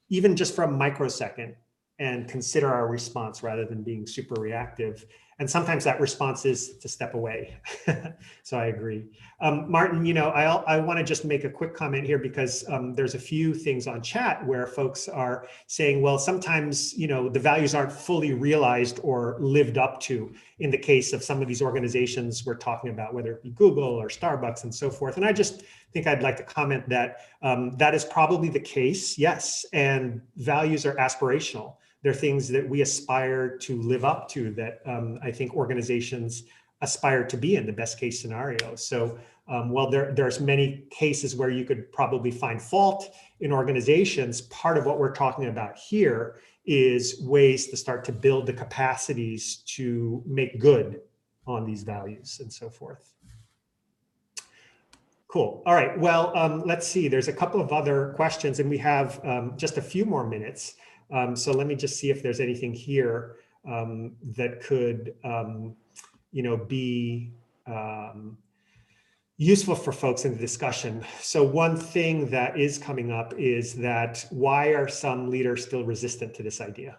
even just for a microsecond, and consider our response rather than being super reactive. And sometimes that response is to step away. So I agree. Martin, I want to just make a quick comment here because there's a few things on chat where folks are saying, well, sometimes, the values aren't fully realized or lived up to in the case of some of these organizations we're talking about, whether it be Google or Starbucks and so forth. And I just think I'd like to comment that that is probably the case, yes. And values are aspirational. They're things that we aspire to live up to, that I think organizations aspire to be in the best case scenario. So while there's many cases where you could probably find fault in organizations, part of what we're talking about here is ways to start to build the capacities to make good on these values and so forth. Cool. All right. Well, let's see. There's a couple of other questions, and we have just a few more minutes. So let me just see if there's anything here that could, be useful for folks in the discussion. So one thing that is coming up is that why are some leaders still resistant to this idea?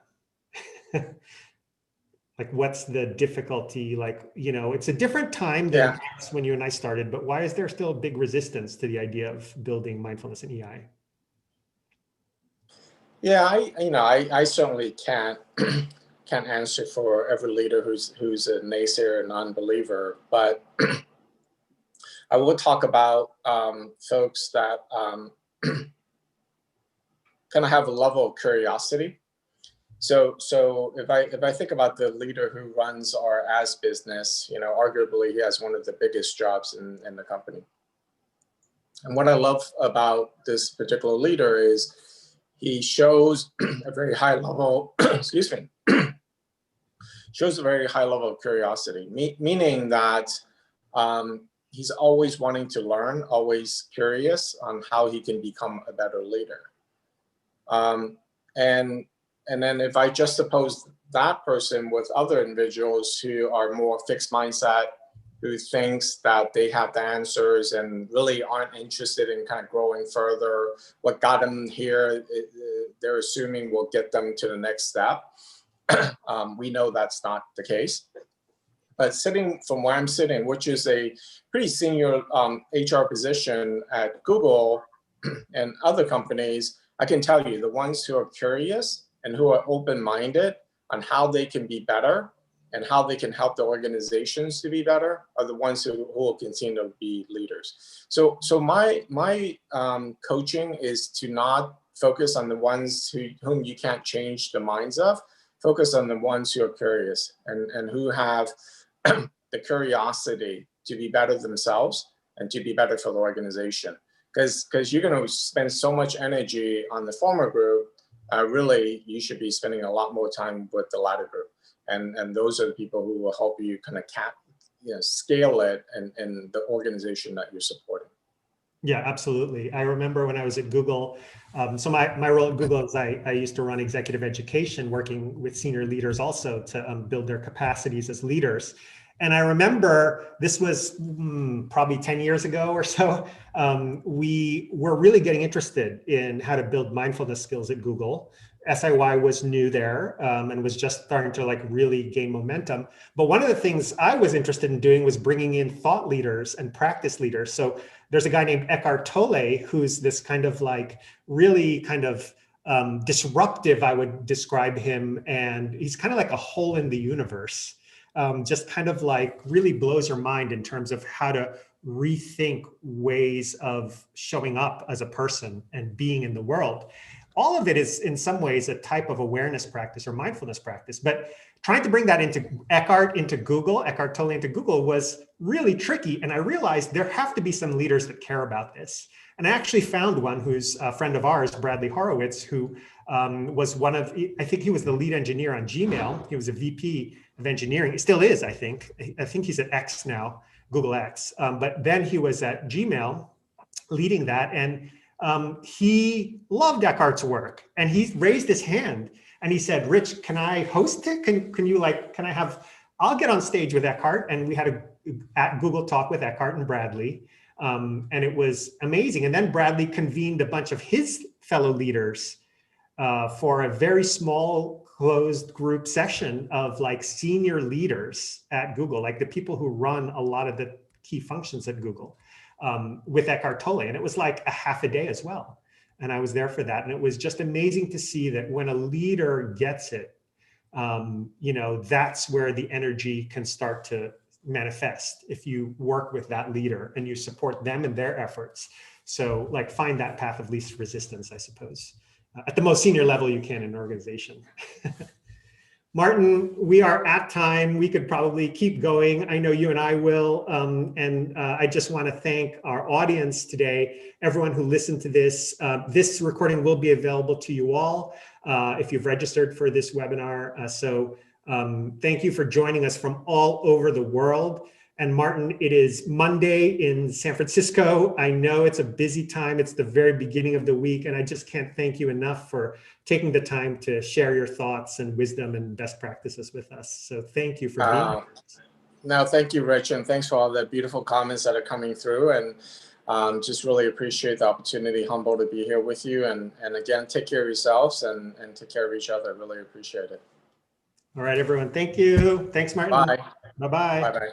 Like, what's the difficulty? Like, it's a different time than perhaps when you and I started, but why is there still a big resistance to the idea of building mindfulness in EI? Yeah, I certainly can't can't answer for every leader who's a naysayer and unbeliever, but I will talk about folks that kind of have a level of curiosity. So if I think about the leader who runs our ads business, arguably he has one of the biggest jobs in the company. And what I love about this particular leader is he shows a very high level, excuse me, shows a very high level of curiosity, meaning that he's always wanting to learn, always curious on how he can become a better leader. And then if I juxtapose that person with other individuals who are more fixed mindset, who thinks that they have the answers and really aren't interested in kind of growing further, what got them here, they're assuming will get them to the next step. We know that's not the case. But sitting from where I'm sitting, which is a pretty senior HR position at Google and other companies, I can tell you the ones who are curious and who are open-minded on how they can be better and how they can help the organizations to be better are the ones who will continue to be leaders. So my coaching is to not focus on the ones whom you can't change the minds of, focus on the ones who are curious and who have the curiosity to be better themselves and to be better for the organization. Because you're going to spend so much energy on the former group, really you should be spending a lot more time with the latter group. And those are the people who will help you kind of scale it and the organization that you're supporting. Yeah, absolutely. I remember when I was at Google, so my role at Google is I used to run executive education, working with senior leaders also to build their capacities as leaders. And I remember this was probably 10 years ago or so, we were really getting interested in how to build mindfulness skills at Google. SIY was new there and was just starting to like really gain momentum. But one of the things I was interested in doing was bringing in thought leaders and practice leaders. So there's a guy named Eckhart Tolle, who's this kind of like really kind of disruptive, I would describe him. And he's kind of like a hole in the universe. Just kind of like really blows your mind in terms of how to rethink ways of showing up as a person and being in the world. All of it is in some ways a type of awareness practice or mindfulness practice, but trying to bring that into Eckhart Tolle into Google was really tricky. And I realized there have to be some leaders that care about this. And I actually found one who's a friend of ours, Bradley Horowitz, who was one of, I think he was the lead engineer on Gmail. He was a VP of engineering. He still is, I think. I think he's at X now, Google X. But then he was at Gmail leading that. And he loved Eckhart's work. And he raised his hand and he said, Rich, can I host it? I'll get on stage with Eckhart. And we had a Google Talk with Eckhart and Bradley. And it was amazing. And then Bradley convened a bunch of his fellow leaders for a very small closed group session of like senior leaders at Google, like the people who run a lot of the key functions at Google with Eckhart Tolle. And it was like a half a day as well. And I was there for that. And it was just amazing to see that when a leader gets it, that's where the energy can start to manifest if you work with that leader and you support them in their efforts. So like find that path of least resistance, I suppose, at the most senior level you can in an organization. Martin, we are at time. We could probably keep going. I know you and I will. I just want to thank our audience today, everyone who listened to this. This recording will be available to you all if you've registered for this webinar. So thank you for joining us from all over the world. And Martin, it is Monday in San Francisco. I know it's a busy time. It's the very beginning of the week. And I just can't thank you enough for taking the time to share your thoughts and wisdom and best practices with us. So thank you for being here. No, thank you, Rich. And thanks for all the beautiful comments that are coming through. And just really appreciate the opportunity, humbled to be here with you. And again, take care of yourselves and take care of each other. Really appreciate it. All right, everyone. Thank you. Thanks, Martin. Bye. Bye-bye. Bye-bye.